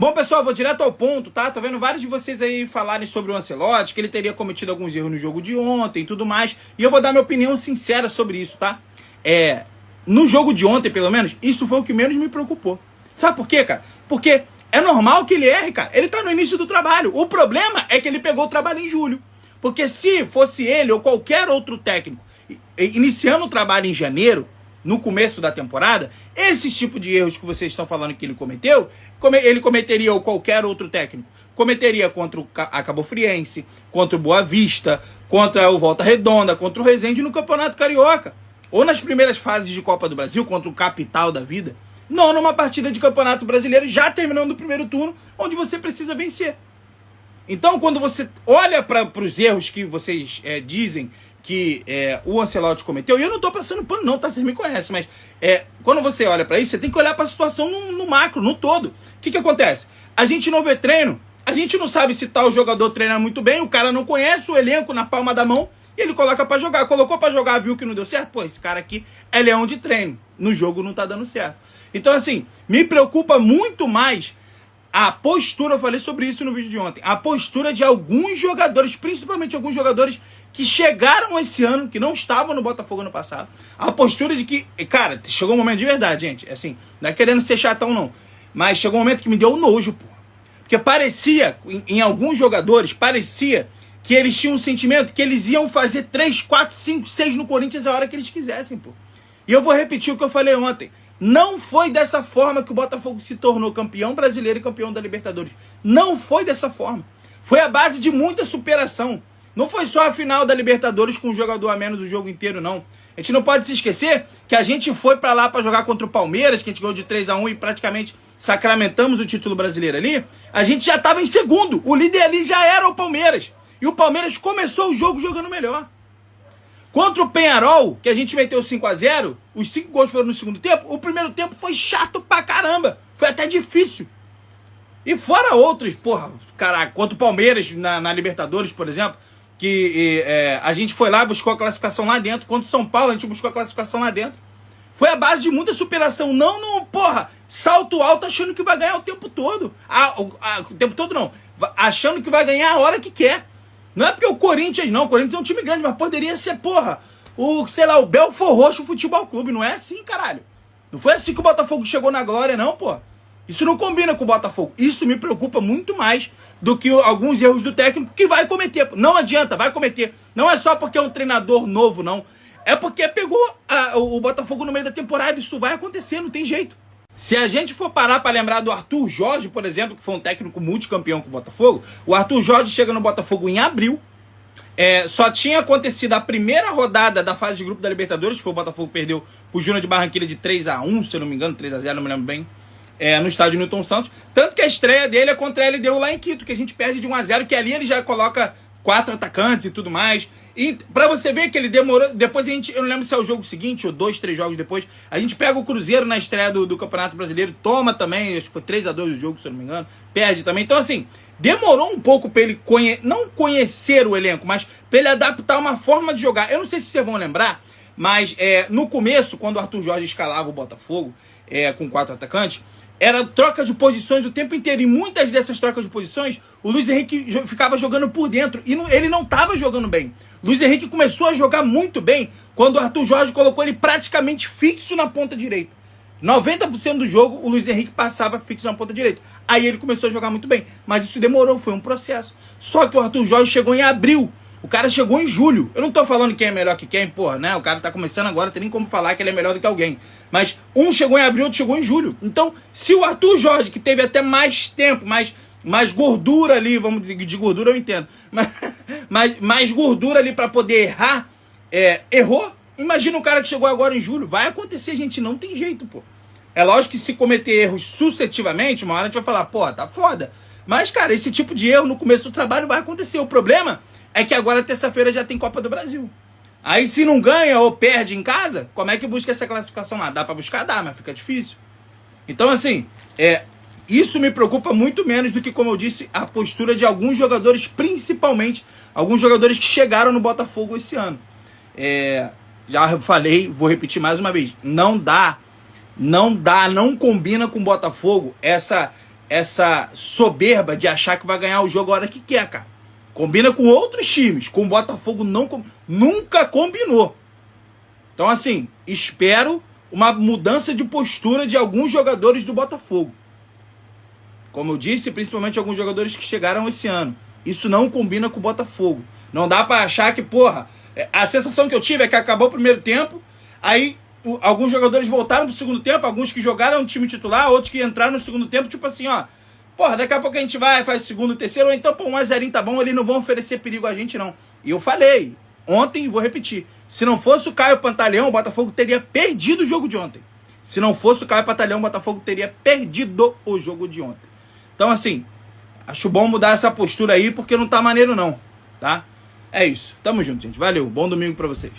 Bom, pessoal, vou direto ao ponto, tá? Tô vendo vários de vocês aí falarem sobre o Ancelotti, que ele teria cometido alguns erros no jogo de ontem e tudo mais. E eu vou dar minha opinião sincera sobre isso, tá? No jogo de ontem, pelo menos, isso foi o que menos me preocupou. Sabe por quê, cara? Porque é normal que ele erre, cara. Ele tá no início do trabalho. O problema é que ele pegou o trabalho em julho. Porque se fosse ele ou qualquer outro técnico iniciando o trabalho em janeiro, no começo da temporada, esses tipos de erros que vocês estão falando que ele cometeu, ele cometeria, ou qualquer outro técnico, cometeria contra a Cabo Friense, contra o Boa Vista, contra o Volta Redonda, contra o Resende no Campeonato Carioca. Ou nas primeiras fases de Copa do Brasil, contra o capital da vida. Não numa partida de Campeonato Brasileiro, já terminando o primeiro turno, onde você precisa vencer. Então, quando você olha para os erros que vocês dizem que o Ancelotti cometeu, e eu não tô passando pano não, tá? Vocês me conhecem, mas quando você olha para isso, você tem que olhar para a situação no macro, no todo. O que acontece? A gente não vê treino, a gente não sabe se tal jogador treina muito bem, o cara não conhece o elenco na palma da mão, e ele coloca para jogar. Colocou para jogar, viu que não deu certo, pô, esse cara aqui é leão de treino, no jogo não tá dando certo. Então, assim, me preocupa muito mais a postura, eu falei sobre isso no vídeo de ontem, a postura de alguns jogadores, principalmente alguns jogadores que chegaram esse ano, que não estavam no Botafogo no passado, a postura de que, cara, chegou um momento de verdade, gente, assim, não é querendo ser chatão não, mas chegou um momento que me deu nojo, pô, porque parecia, em alguns jogadores, parecia que eles tinham um sentimento que eles iam fazer 3, 4, 5, 6 no Corinthians a hora que eles quisessem, pô. E eu vou repetir o que eu falei ontem. Não foi dessa forma que o Botafogo se tornou campeão brasileiro e campeão da Libertadores. Não foi dessa forma. Foi a base de muita superação. Não foi só a final da Libertadores com um jogador a menos do jogo inteiro, não. A gente não pode se esquecer que a gente foi pra lá pra jogar contra o Palmeiras, que a gente ganhou de 3-1 e praticamente sacramentamos o título brasileiro ali. A gente já tava em segundo. O líder ali já era o Palmeiras. E o Palmeiras começou o jogo jogando melhor. Contra o Peñarol, que a gente meteu 5-0, os 5 gols foram no segundo tempo, o primeiro tempo foi chato pra caramba. Foi até difícil. E fora outros, porra, caraca, contra o Palmeiras na Libertadores, por exemplo, que a gente foi lá, buscou a classificação lá dentro. Contra o São Paulo, a gente buscou a classificação lá dentro. Foi a base de muita superação. Não, porra, salto alto achando que vai ganhar o tempo todo. O tempo todo não. Achando que vai ganhar a hora que quer. Não é porque o Corinthians não, o Corinthians é um time grande, mas poderia ser, porra, o Belfort Roxo Futebol Clube, não é assim, caralho. Não foi assim que o Botafogo chegou na glória, não, porra. Isso não combina com o Botafogo. Isso me preocupa muito mais do que alguns erros do técnico que vai cometer. Não adianta, vai cometer. Não é só porque é um treinador novo, não. É porque pegou o Botafogo no meio da temporada, isso vai acontecer, não tem jeito. Se a gente for parar para lembrar do Arthur Jorge, por exemplo, que foi um técnico multicampeão com o Botafogo, o Arthur Jorge chega no Botafogo em abril, só tinha acontecido a primeira rodada da fase de grupo da Libertadores, que foi o Botafogo perdeu pro Júnior de Barranquilla de 3-1, se eu não me engano, 3-0, não me lembro bem, no estádio Newton Santos, tanto que a estreia dele é contra a LDU lá em Quito, que a gente perde de 1-0, que ali ele já coloca 4 atacantes e tudo mais. E pra você ver que ele demorou. Depois eu não lembro se é o jogo seguinte ou 2, 3 jogos depois. A gente pega o Cruzeiro na estreia do Campeonato Brasileiro, toma também, acho que foi 3-2 o jogo, se eu não me engano, perde também. Então, assim, demorou um pouco pra ele não conhecer o elenco, mas pra ele adaptar uma forma de jogar. Eu não sei se vocês vão lembrar, mas no começo, quando o Arthur Jorge escalava o Botafogo com 4 atacantes, era troca de posições o tempo inteiro. E muitas dessas trocas de posições, o Luiz Henrique ficava jogando por dentro. E ele não estava jogando bem. Luiz Henrique começou a jogar muito bem quando o Arthur Jorge colocou ele praticamente fixo na ponta direita. 90% do jogo, o Luiz Henrique passava fixo na ponta direita. Aí ele começou a jogar muito bem. Mas isso demorou, foi um processo. Só que o Arthur Jorge chegou em abril. O cara chegou em julho. Eu não tô falando quem é melhor que quem, porra, né? O cara tá começando agora, não tem nem como falar que ele é melhor do que alguém. Mas um chegou em abril, outro chegou em julho. Então, se o Arthur Jorge, que teve até mais tempo, mais gordura ali, vamos dizer, de gordura eu entendo, mas mais gordura ali pra poder errar, errou. Imagina um cara que chegou agora em julho. Vai acontecer, gente, não tem jeito, pô. É lógico que se cometer erros sucessivamente, uma hora a gente vai falar, pô, tá foda. Mas, cara, esse tipo de erro no começo do trabalho vai acontecer. O problema é que agora, terça-feira, já tem Copa do Brasil. Aí, se não ganha ou perde em casa, como é que busca essa classificação lá? Dá pra buscar? Dá, mas fica difícil. Então, assim, isso me preocupa muito menos do que, como eu disse, a postura de alguns jogadores, principalmente alguns jogadores que chegaram no Botafogo esse ano. Já falei, vou repetir mais uma vez. Não combina com o Botafogo essa soberba de achar que vai ganhar o jogo a hora que quer, cara. Combina com outros times. Com o Botafogo nunca combinou. Então, assim, espero uma mudança de postura de alguns jogadores do Botafogo. Como eu disse, principalmente alguns jogadores que chegaram esse ano. Isso não combina com o Botafogo. Não dá pra achar que, porra... A sensação que eu tive é que acabou o primeiro tempo, aí alguns jogadores voltaram pro segundo tempo, alguns que jogaram no time titular, outros que entraram no segundo tempo, tipo assim, ó... Porra, daqui a pouco a gente vai, faz o segundo, terceiro, ou então, pô, 1-0 tá bom, eles não vão oferecer perigo a gente, não. E eu falei, ontem, vou repetir, se não fosse o Caio Pantaleão, o Botafogo teria perdido o jogo de ontem. Se não fosse o Caio Pantaleão, o Botafogo teria perdido o jogo de ontem. Então, assim, acho bom mudar essa postura aí, porque não tá maneiro, não, tá? É isso. Tamo junto, gente. Valeu. Bom domingo pra vocês.